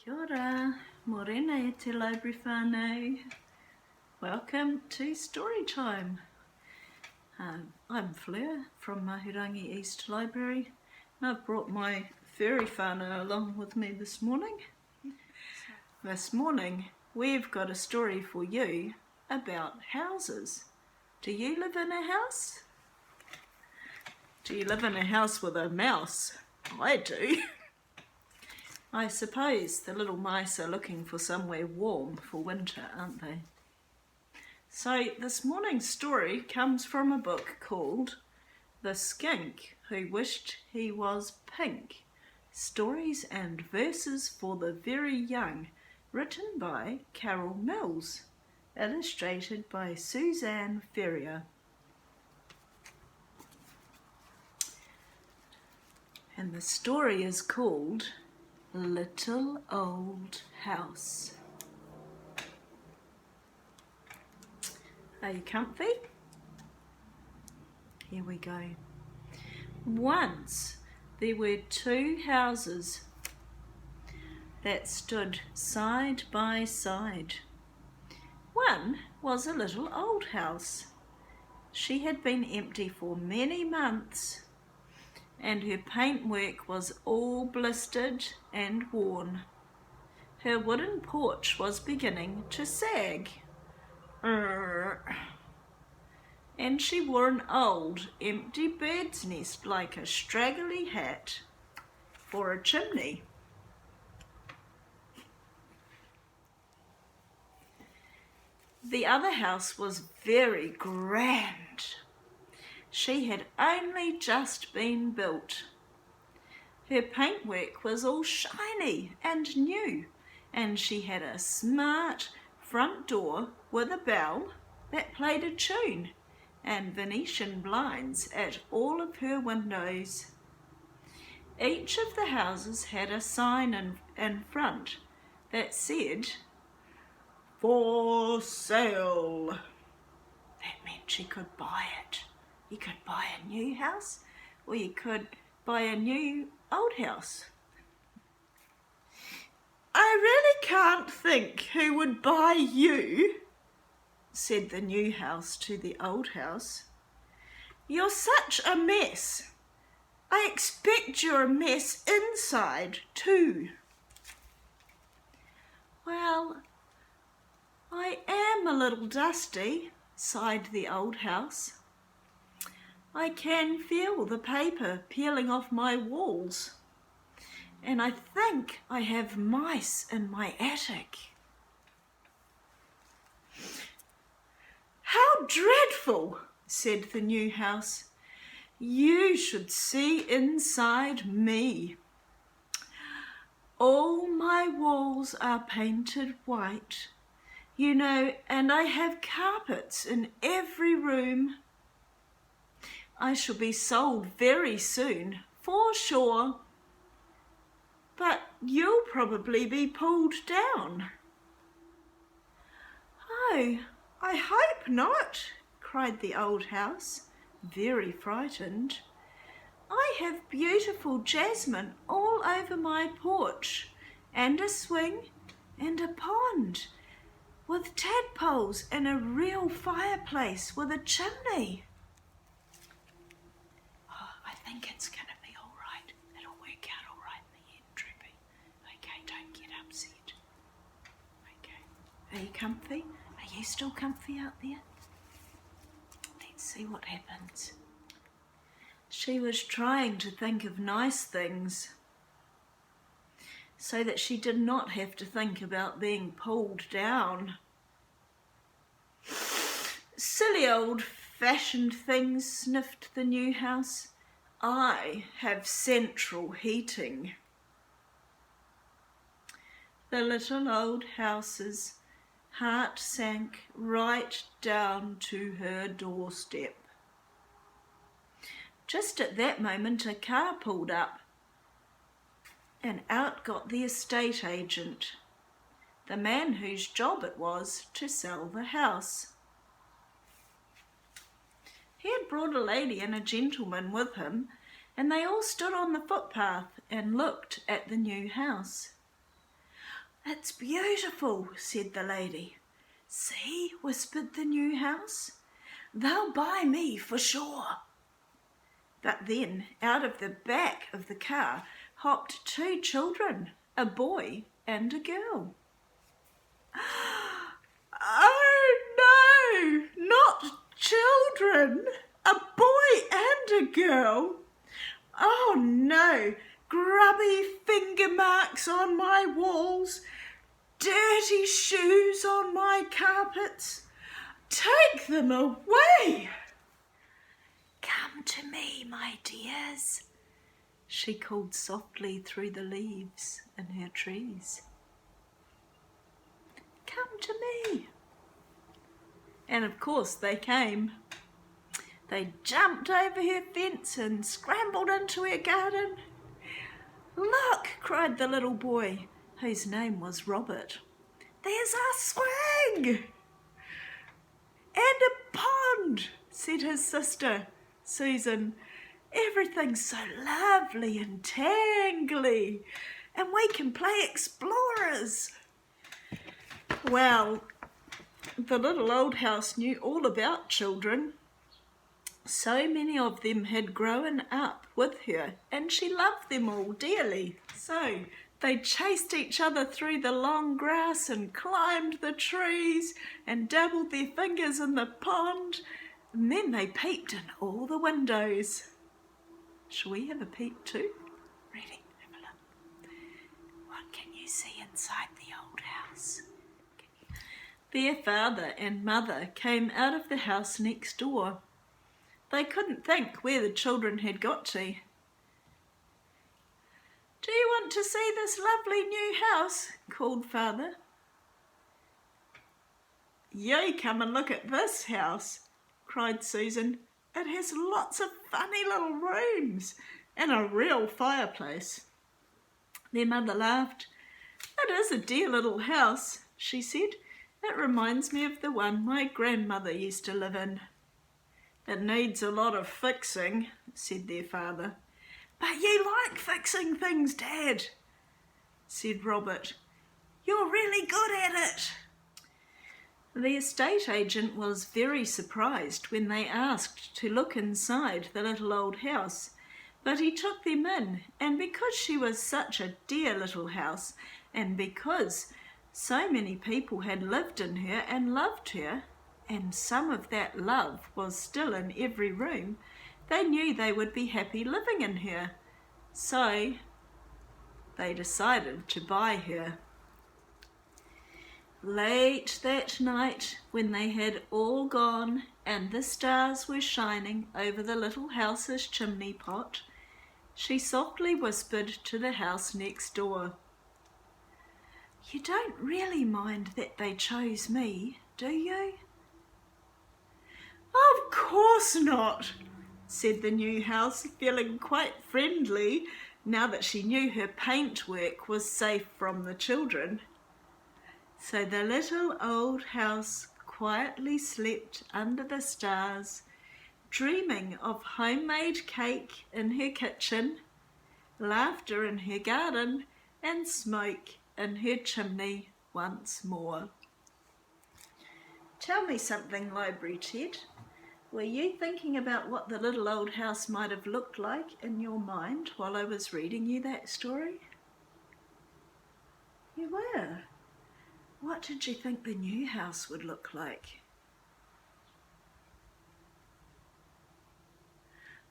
Kia ora, morena e te library whānau. Welcome to Storytime. I'm Fleur from Mahurangi East Library, and I've brought my furry whānau along with me this morning. This morning we've got a story for you about houses. Do you live in a house? Do you live in a house with a mouse? I do. I suppose the little mice are looking for somewhere warm for winter, aren't they? So this morning's story comes from a book called The Skink Who Wished He Was Pink, Stories and Verses for the Very Young, written by Carol Mills, illustrated by Suzanne Ferrier. And the story is called Little Old House. Are you comfy? Here we go. Once there were two houses that stood side by side. One was a little old house. She had been empty for many months, and her paintwork was all blistered and worn. Her wooden porch was beginning to sag. And she wore an old, empty bird's nest like a straggly hat for a chimney. The other house was very grand. She had only just been built. Her paintwork was all shiny and new, and she had a smart front door with a bell that played a tune and Venetian blinds at all of her windows. Each of the houses had a sign in front that said, "For sale." That meant she could buy it. You could buy a new house, or you could buy a new old house. "I really can't think who would buy you," said the new house to the old house. "You're such a mess. I expect you're a mess inside too." "Well, I am a little dusty," sighed the old house. "I can feel the paper peeling off my walls, and I think I have mice in my attic." "How dreadful," said the new house. "You should see inside me. All my walls are painted white, you know, and I have carpets in every room. I shall be sold very soon, for sure. But you'll probably be pulled down." "Oh, I hope not," cried the old house, very frightened. "I have beautiful jasmine all over my porch, and a swing and a pond, with tadpoles and a real fireplace with a chimney." "I think it's going to be all right. It'll work out all right in the end, Droopy. Okay, don't get upset. Okay. Are you comfy? Are you still comfy out there? Let's see what happens." She was trying to think of nice things so that she did not have to think about being pulled down. "Silly old-fashioned things," sniffed the new house. "I have central heating." The little old house's heart sank right down to her doorstep. Just at that moment a car pulled up, and out got the estate agent, the man whose job it was to sell the house. He had brought a lady and a gentleman with him, and they all stood on the footpath and looked at the new house. "It's beautiful," said the lady. "See," whispered the new house, "they'll buy me for sure." But then out of the back of the car hopped two children, a boy and a girl. "Oh no, not children, a boy and a girl. Oh no, grubby finger marks on my walls, dirty shoes on my carpets. Take them away." "Come to me, my dears," she called softly through the leaves in her trees. "Come to me." And of course they came. They jumped over her fence and scrambled into her garden. "Look," cried the little boy, whose name was Robert. "There's a swing!" "And a pond," said his sister, Susan. "Everything's so lovely and tangly, and we can play explorers." Well, the little old house knew all about children. So many of them had grown up with her, and she loved them all dearly. So they chased each other through the long grass and climbed the trees and dabbled their fingers in the pond, and then they peeped in all the windows. Shall we have a peep too? Ready? Have a look. What can you see inside the old house? Their father and mother came out of the house next door. They couldn't think where the children had got to. "Do you want to see this lovely new house?" called Father. "You come and look at this house," cried Susan. "It has lots of funny little rooms and a real fireplace." Their mother laughed. "It is a dear little house," she said. "It reminds me of the one my grandmother used to live in." "It needs a lot of fixing," said their father. "But you like fixing things, Dad," said Robert. "You're really good at it." The estate agent was very surprised when they asked to look inside the little old house, but he took them in, and because she was such a dear little house, and because so many people had lived in her and loved her, and some of that love was still in every room, they knew they would be happy living in her. So they decided to buy her. Late that night, when they had all gone and the stars were shining over the little house's chimney pot, she softly whispered to the house next door, "You don't really mind that they chose me, do you?" "Of course not," said the new house, feeling quite friendly now that she knew her paintwork was safe from the children. So the little old house quietly slept under the stars, dreaming of homemade cake in her kitchen, laughter in her garden, and smoke in her chimney once more. Tell me something, Library Ted. Were you thinking about what the little old house might have looked like in your mind while I was reading you that story? You were. What did you think the new house would look like?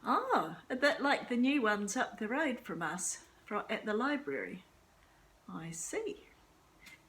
Oh, a bit like the new ones up the road from us at the library. I see.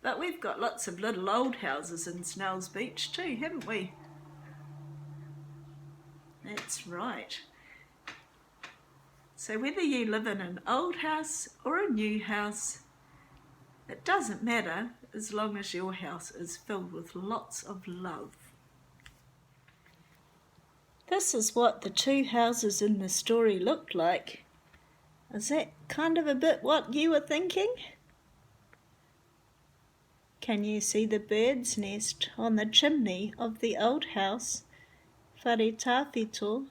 But we've got lots of little old houses in Snell's Beach too, haven't we? That's right. So whether you live in an old house or a new house, it doesn't matter as long as your house is filled with lots of love. This is what the two houses in the story looked like. Is that kind of a bit what you were thinking? Can you see the bird's nest on the chimney of the old house? Whare tawhito.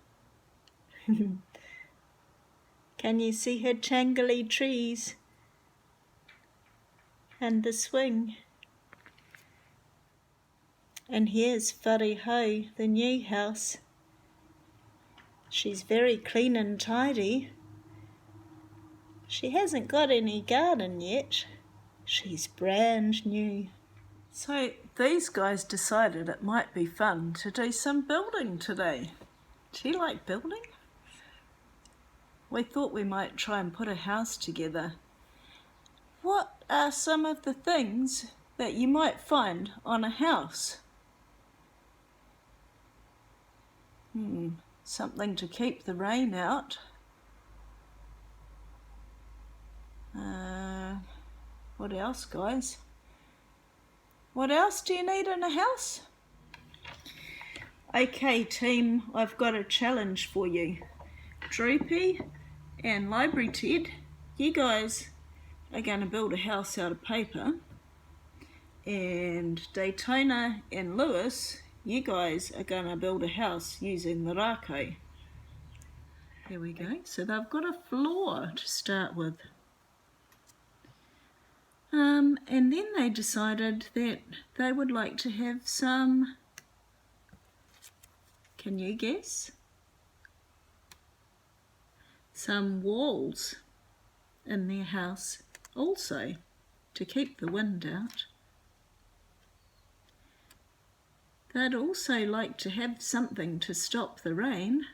Can you see her tangly trees? and the swing. And here's Whareho, the new house. She's very clean and tidy. She hasn't got any garden yet. She's brand new. So these guys decided it might be fun to do some building today. Do you like building? We thought we might try and put a house together. What are some of the things that you might find on a house? Something to keep the rain out. What else, guys? What else do you need in a house? Okay, team, I've got a challenge for you. Droopy and Library Ted, you guys are going to build a house out of paper. And Daytona and Lewis, you guys are going to build a house using the rākei. There we go. So they've got a floor to start with. And then they decided that they would like to have some, can you guess? Some walls in their house also to keep the wind out. They'd also like to have something to stop the rain.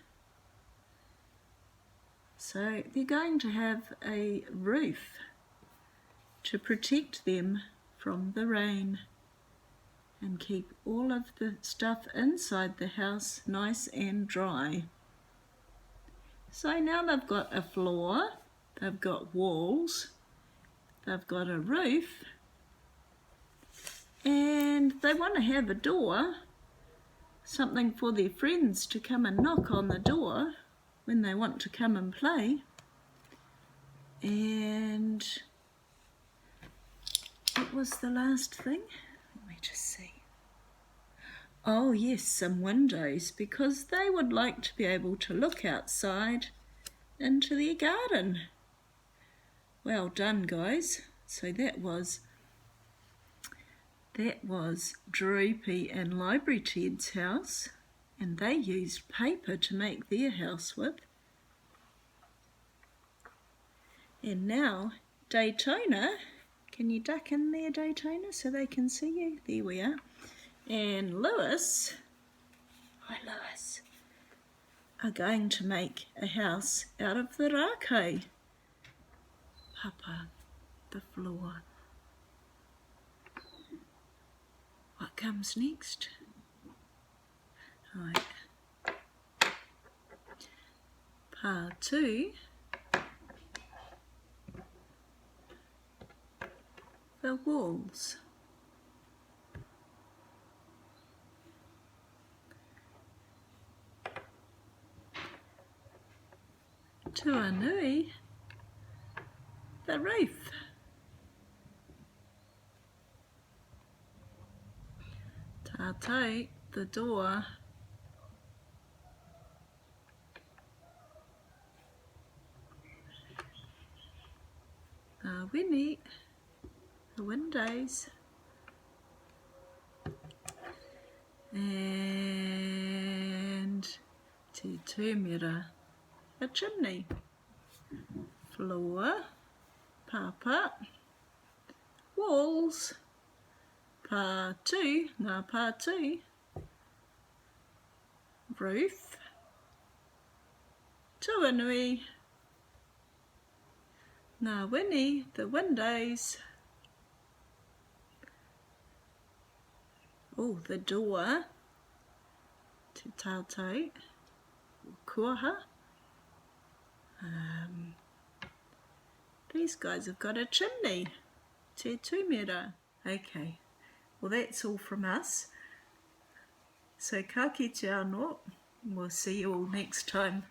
So they're going to have a roof to protect them from the rain and keep all of the stuff inside the house nice and dry. So now they've got a floor, they've got walls, they've got a roof, and they want to have a door, something for their friends to come and knock on the door when they want to come and play. And what was the last thing? Let me just see. Oh yes, some windows, because they would like to be able to look outside into their garden. Well done, guys. So that was Droopy and Library Ted's house, and they used paper to make their house with. And now Daytona, can you duck in there, Daytona, so they can see you? There we are. And Lewis, hi Lewis, are going to make a house out of the rākei. Papa, the floor. What comes next? Right. Part 2. The walls. Tuanui, the roof. Tātou, the door. Winnie, the windows. And Te Tūmera, a chimney. Floor, papa, walls, pātū, ngā pātū, roof, tuanui, ngā wini, the windows, oh, the door, te tātou, kuaha. These guys have got a chimney, te tūmera. Okay, well that's all from us. So ka kite anō, we'll see you all next time.